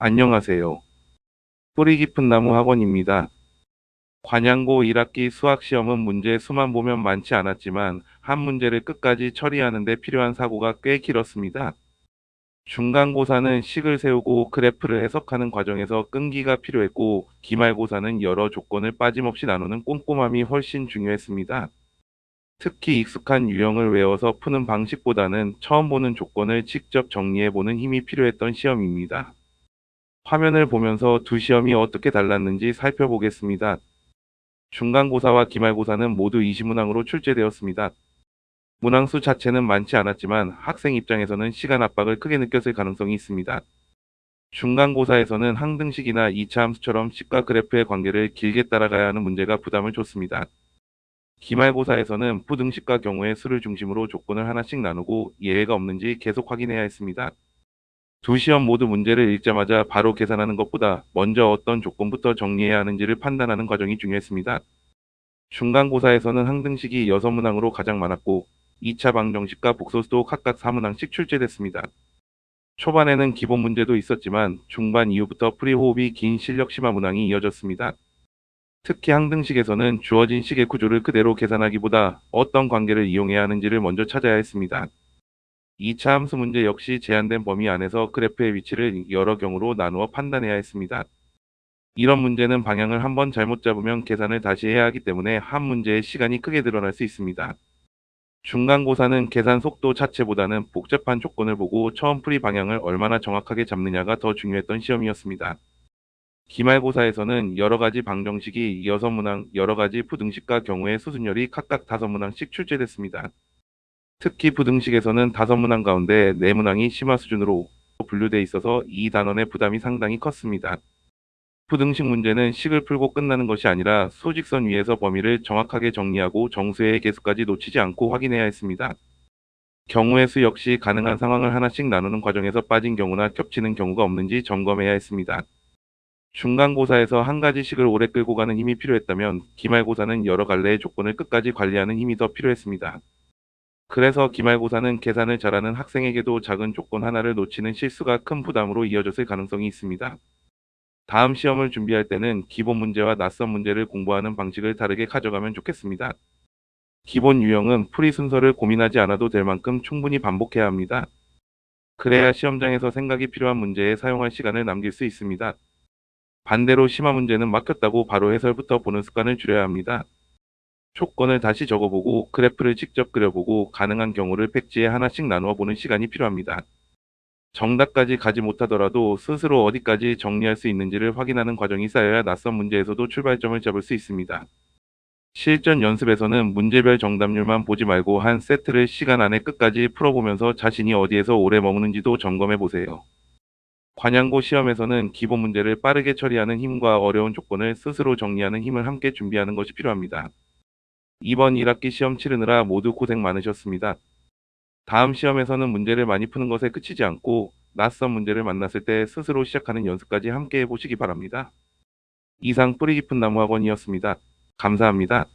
안녕하세요. 뿌리 깊은 나무 학원입니다. 관양고 1학기 수학시험은 문제 수만 보면 많지 않았지만 한 문제를 끝까지 처리하는 데 필요한 사고가 꽤 길었습니다. 중간고사는 식을 세우고 그래프를 해석하는 과정에서 끈기가 필요했고 기말고사는 여러 조건을 빠짐없이 나누는 꼼꼼함이 훨씬 중요했습니다. 특히 익숙한 유형을 외워서 푸는 방식보다는 처음 보는 조건을 직접 정리해보는 힘이 필요했던 시험입니다. 화면을 보면서 두 시험이 어떻게 달랐는지 살펴보겠습니다. 중간고사와 기말고사는 모두 20문항으로 출제되었습니다. 문항수 자체는 많지 않았지만 학생 입장에서는 시간 압박을 크게 느꼈을 가능성이 있습니다. 중간고사에서는 항등식이나 2차 함수처럼 식과 그래프의 관계를 길게 따라가야 하는 문제가 부담을 줬습니다. 기말고사에서는 부등식과 경우의 수를 중심으로 조건을 하나씩 나누고 예외가 없는지 계속 확인해야 했습니다. 두 시험 모두 문제를 읽자마자 바로 계산하는 것보다 먼저 어떤 조건부터 정리해야 하는지를 판단하는 과정이 중요했습니다. 중간고사에서는 항등식이 6문항으로 가장 많았고 2차 방정식과 복소수도 각각 4문항씩 출제됐습니다. 초반에는 기본 문제도 있었지만 중반 이후부터 풀이호흡이 긴 실력 심화 문항이 이어졌습니다. 특히 항등식에서는 주어진 식의 구조를 그대로 계산하기보다 어떤 관계를 이용해야 하는지를 먼저 찾아야 했습니다. 2차 함수 문제 역시 제한된 범위 안에서 그래프의 위치를 여러 경우로 나누어 판단해야 했습니다. 이런 문제는 방향을 한번 잘못 잡으면 계산을 다시 해야 하기 때문에 한 문제의 시간이 크게 늘어날 수 있습니다. 중간고사는 계산 속도 자체보다는 복잡한 조건을 보고 처음 풀이 방향을 얼마나 정확하게 잡느냐가 더 중요했던 시험이었습니다. 기말고사에서는 여러 가지 방정식이 6문항, 여러 가지 부등식과 경우의 수순열이 각각 5문항씩 출제됐습니다. 특히 부등식에서는 5문항 가운데 4문항이 심화 수준으로 분류돼 있어서 이 단원의 부담이 상당히 컸습니다. 부등식 문제는 식을 풀고 끝나는 것이 아니라 소직선 위에서 범위를 정확하게 정리하고 정수의 개수까지 놓치지 않고 확인해야 했습니다. 경우의 수 역시 가능한 상황을 하나씩 나누는 과정에서 빠진 경우나 겹치는 경우가 없는지 점검해야 했습니다. 중간고사에서 한 가지 식을 오래 끌고 가는 힘이 필요했다면 기말고사는 여러 갈래의 조건을 끝까지 관리하는 힘이 더 필요했습니다. 그래서 기말고사는 계산을 잘하는 학생에게도 작은 조건 하나를 놓치는 실수가 큰 부담으로 이어졌을 가능성이 있습니다. 다음 시험을 준비할 때는 기본 문제와 낯선 문제를 공부하는 방식을 다르게 가져가면 좋겠습니다. 기본 유형은 풀이 순서를 고민하지 않아도 될 만큼 충분히 반복해야 합니다. 그래야 시험장에서 생각이 필요한 문제에 사용할 시간을 남길 수 있습니다. 반대로 심화 문제는 막혔다고 바로 해설부터 보는 습관을 줄여야 합니다. 조건을 다시 적어보고 그래프를 직접 그려보고 가능한 경우를 백지에 하나씩 나누어 보는 시간이 필요합니다. 정답까지 가지 못하더라도 스스로 어디까지 정리할 수 있는지를 확인하는 과정이 쌓여야 낯선 문제에서도 출발점을 잡을 수 있습니다. 실전 연습에서는 문제별 정답률만 보지 말고 한 세트를 시간 안에 끝까지 풀어보면서 자신이 어디에서 오래 머무는지도 점검해 보세요. 관양고 시험에서는 기본 문제를 빠르게 처리하는 힘과 어려운 조건을 스스로 정리하는 힘을 함께 준비하는 것이 필요합니다. 이번 1학기 시험 치르느라 모두 고생 많으셨습니다. 다음 시험에서는 문제를 많이 푸는 것에 그치지 않고 낯선 문제를 만났을 때 스스로 시작하는 연습까지 함께 해보시기 바랍니다. 이상 뿌리 깊은 나무 학원이었습니다. 감사합니다.